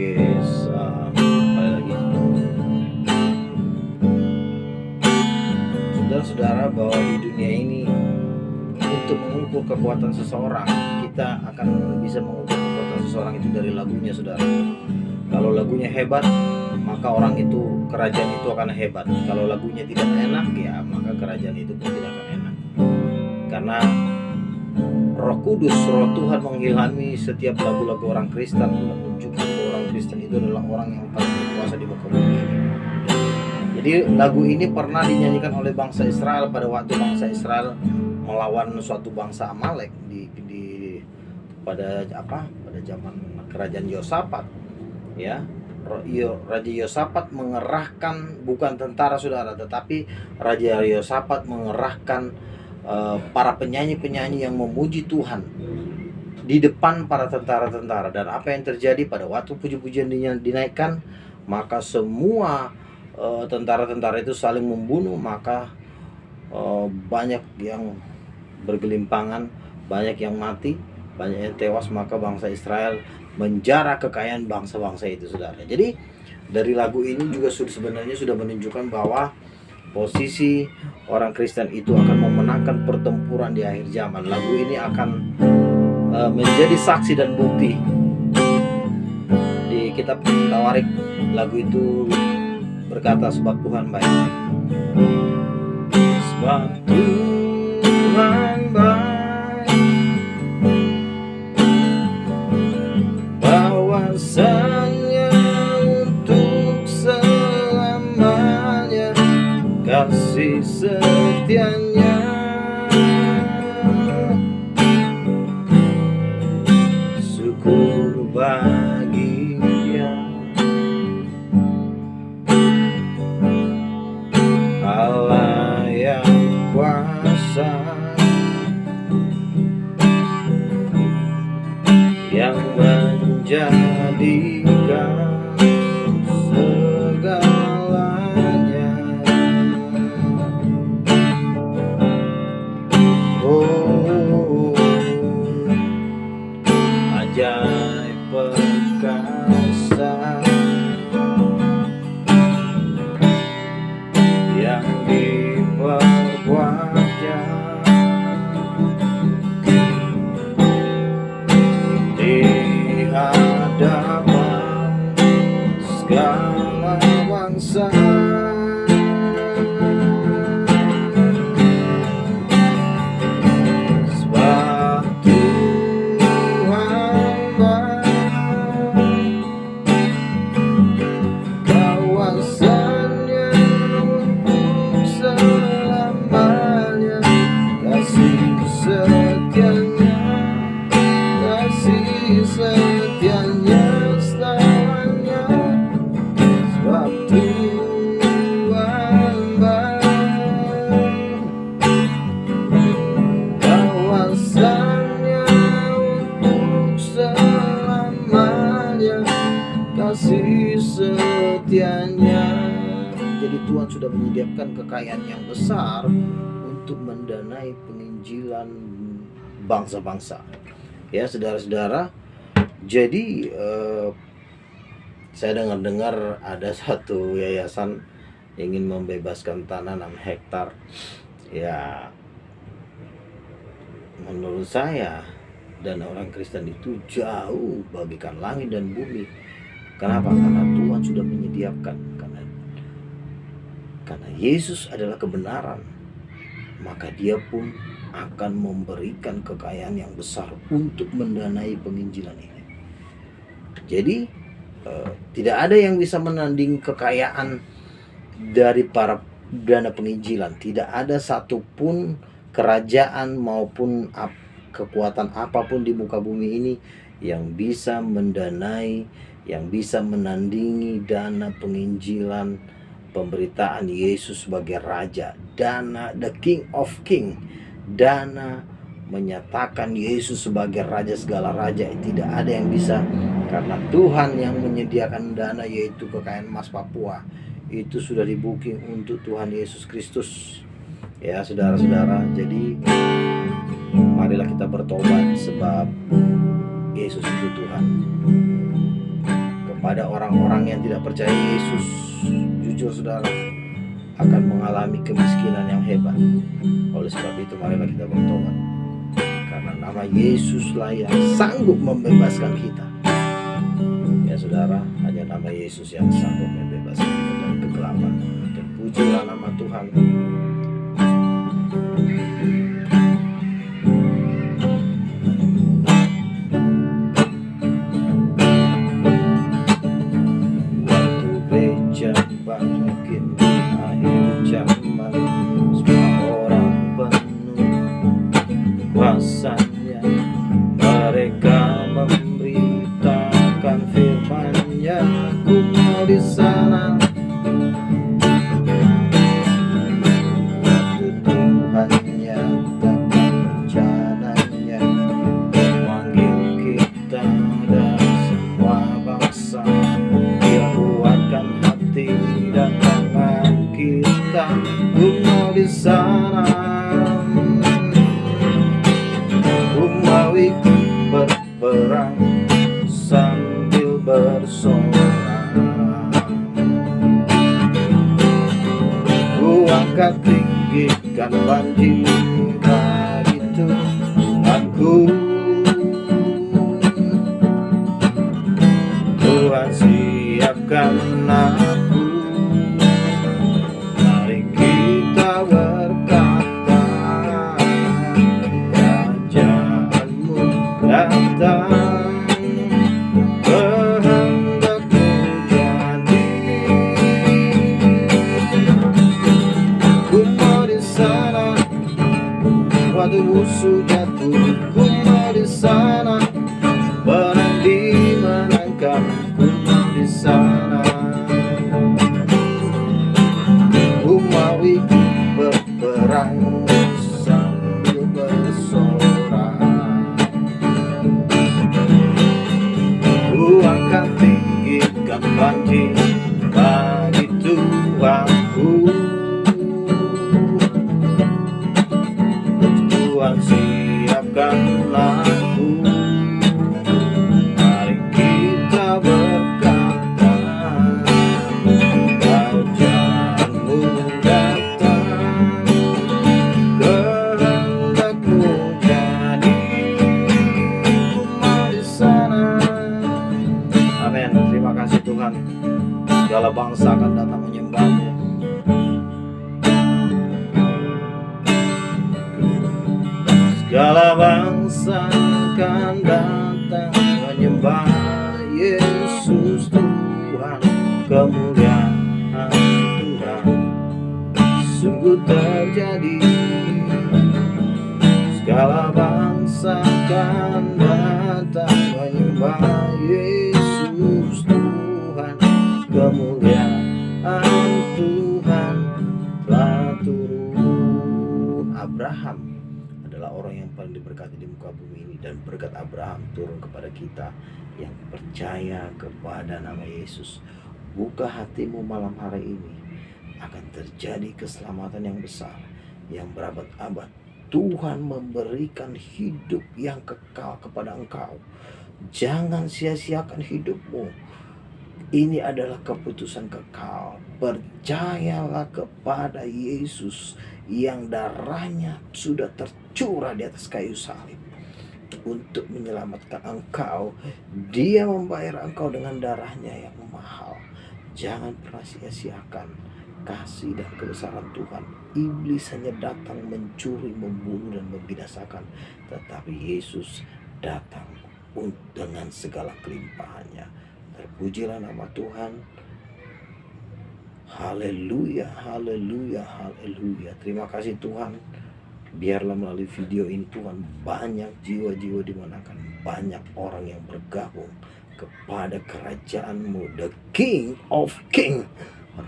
Oke, kembali lagi. Saudara-saudara, bahwa di dunia ini untuk mengukur kekuatan seseorang, kita akan bisa mengukur kekuatan seseorang itu dari lagunya, saudara. Kalau lagunya hebat, maka orang itu, kerajaan itu akan hebat. Kalau lagunya tidak enak, ya maka kerajaan itu pun tidak akan enak. Karena Roh Kudus, Roh Tuhan mengilhami setiap lagu-lagu orang Kristen, menunjukkan bahwa orang Kristen itu adalah orang yang paling berkuasa di muka bumi ini. Jadi lagu ini pernah dinyanyikan oleh bangsa Israel pada waktu bangsa Israel melawan suatu bangsa Amalek pada zaman kerajaan Yosafat. Ya, Raja Yosafat mengerahkan bukan tentara, saudara, tetapi Raja Yosafat mengerahkan para penyanyi-penyanyi yang memuji Tuhan di depan para tentara-tentara. Dan apa yang terjadi pada waktu puji-pujian dinaikkan, maka semua tentara-tentara itu saling membunuh, maka banyak yang bergelimpangan, banyak yang mati, banyak yang tewas. Maka bangsa Israel menjara kekayaan bangsa-bangsa itu, saudara. Jadi dari lagu ini juga sebenarnya sudah menunjukkan bahwa posisi orang Kristen itu akan memenangkan pertempuran di akhir zaman. Lagu ini akan menjadi saksi dan bukti. Di kitab Tawarik, lagu itu berkata, sebab Tuhan baik. Sebab Tuhan baik, bahwasanya untuk selamanya kasih setianya. Syukur bagi Dia, Allah yang kuasa, yang menjadikan segalanya. Oh, ajaib perkasa yang diperbuatnya di hadapan segala bangsa. Sebab Tuhan baik, kawasannya untuk selamanya, kasih setianya, kasih setianya selamanya. Sebab Tuhan baik, kawasannya untuk selamanya, kasih setianya. Jadi Tuhan sudah menyediakan kekayaan yang besar untuk mendanai penginjilan bangsa-bangsa. Ya, saudara-saudara. Jadi saya dengar ada satu yayasan ingin membebaskan tanah 6 hektar. Ya, menurut saya dan orang Kristen itu jauh bagikan langit dan bumi. Kenapa? Karena Tuhan sudah menyediakan. Karena Yesus adalah kebenaran, maka Dia pun akan memberikan kekayaan yang besar untuk mendanai penginjilan ini. Jadi tidak ada yang bisa menanding kekayaan dari para dana penginjilan. Tidak ada satupun kerajaan maupun kekuatan apapun di muka bumi ini yang bisa mendanai, yang bisa menandingi dana penginjilan, pemberitaan Yesus sebagai Raja, dana the King of King, dana menyatakan Yesus sebagai Raja segala raja. Tidak ada yang bisa, karena Tuhan yang menyediakan dana, yaitu kekayaan emas Papua, itu sudah di-booking untuk Tuhan Yesus Kristus. Ya, saudara-saudara, jadi marilah kita bertobat, sebab Yesus itu Tuhan. kepada orang-orang yang tidak percaya Yesus, jujur saudara, akan mengalami kemiskinan yang hebat. Oleh sebab itu marilah kita bertobat, karena nama Yesuslah yang sanggup membebaskan kita. Ya saudara, hanya nama Yesus yang sanggup membebaskan kita dari kegelapan. Terpujilah nama Tuhan. Mungkin akhir zaman, semua orang penuh kuasanya, mereka memberitakan firman-Nya. Ku mau di sana waktu Tuhan nyatakan rencananya, memanggil kita dari semua bangsa. Dia kuatkan hati dan tangan kita. Ku mau di sana, ku mau ikut berperang sambil bersorak. Ku angkat tinggikan banjir dari Tuhanku. Tuhan siapkan aku, mari kita berkata, kerajaanmu datang, kehendakmu jadi. Ku mau di sana waktu musuh jatuh, ku mau di sana perang dimenangkan. Ku mau di sana, ku mau ikut berperang sambil bersorak. Ku akan tinggikan banjir bagi Tuhanku. Tuhan siapkan aku, mari kita berkata, kerajaanmu datang, kehendakmu jadi. Ku mau di sana. Amin. Terima kasih Tuhan. Segala bangsa akan datang menyembah-Mu. Segala bangsa akan datang menyembah Yesus Tuhan. Kemuliaan Tuhan sungguh terjadi. Segala bangsa akan datang menyembah Yesus Tuhan. Kemuliaan Tuhan telah turun. Abraham adalah orang yang paling diberkati di muka bumi ini, dan berkat Abraham turun kepada kita yang percaya kepada nama Yesus. Buka hatimu malam hari ini, akan terjadi keselamatan yang besar, yang berabad-abad. Tuhan memberikan hidup yang kekal kepada engkau. Jangan sia-siakan hidupmu. Ini adalah keputusan kekal. Percayalah kepada Yesus yang darahnya sudah tercurah di atas kayu salib untuk menyelamatkan engkau. Dia membayar engkau dengan darahnya yang mahal. Jangan pernah sia-siakan kasih dan kebesaran Tuhan. Iblis hanya datang mencuri, membunuh, dan membinasakan, tetapi Yesus datang dengan segala kelimpahannya. Terpujilah nama Tuhan. Haleluya, haleluya, haleluya. Terima kasih Tuhan. Biarlah melalui video ini Tuhan, banyak jiwa-jiwa dimenangkan, banyak orang yang bergabung kepada kerajaan-Mu, the King of King,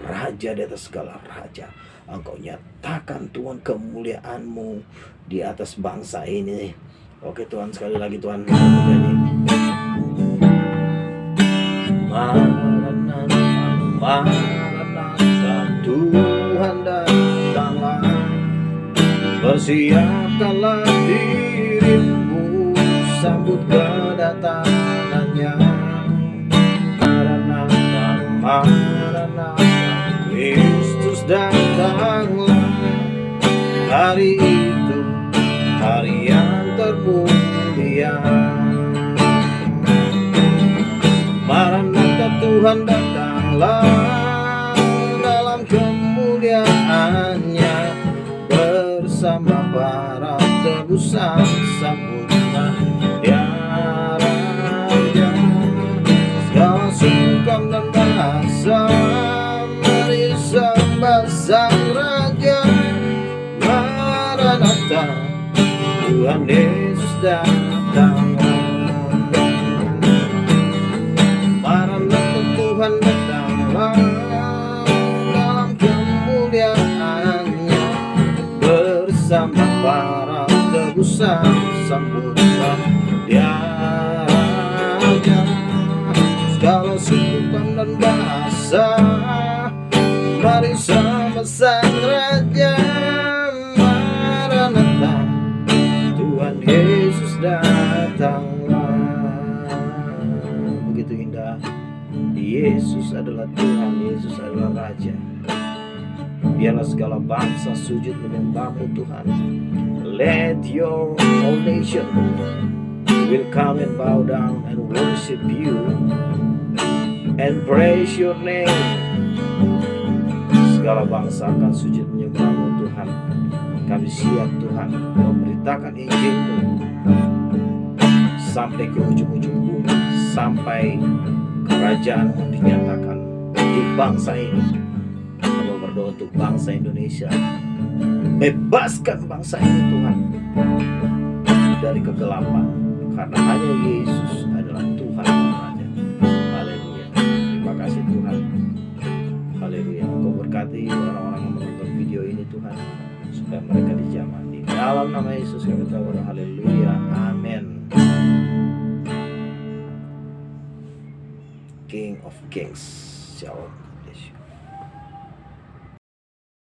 Raja di atas segala raja. Engkau nyatakan Tuhan kemuliaan-Mu di atas bangsa ini. Oke Tuhan, sekali lagi Tuhan, menyanyi. Maranatha, Maranatha, Tuhan datanglah. Persiapkanlah dirimu, sambut kedatangannya. Maranatha, Tuhan datanglah dalam kemuliaannya, bersama para tebusan sempurna Dia Raja. Segala suku kaum dan bahasa, mari sembah Sang Raja. Maranatha, Tuhan Yesus datang. Maranatha, Tuhan datanglah dalam kemuliaannya, bersama para tebusan sempurna Dia Raja. Segala suku kaum dan bahasa, mari sembah Sang Raja. Maranatha, Tuhan Yesus datanglah. Begitu indah. Yesus adalah Tuhan, Yesus adalah Raja. Biarlah segala bangsa sujud menyembah-Mu Tuhan. Let your whole nation will come and bow down and worship You and praise Your name. Segala bangsa akan sujud menyembah-Mu Tuhan. Kami siap Tuhan memberitakan Injil-Mu sampai ke ujung-ujung bumi, sampai kerajaan-Mu dinyatakan di bangsa ini. Kami berdoa untuk bangsa Indonesia. Bebaskan bangsa ini Tuhan dari kegelapan, karena hanya Yesus adalah Tuhan dan Raja. Haleluya. Terima kasih Tuhan. Haleluya. Kau berkati orang-orang yang menonton video ini Tuhan, supaya mereka dijamah. Di dalam nama Yesus kami berdoa. Haleluya. Amin. King of Kings. Shalom.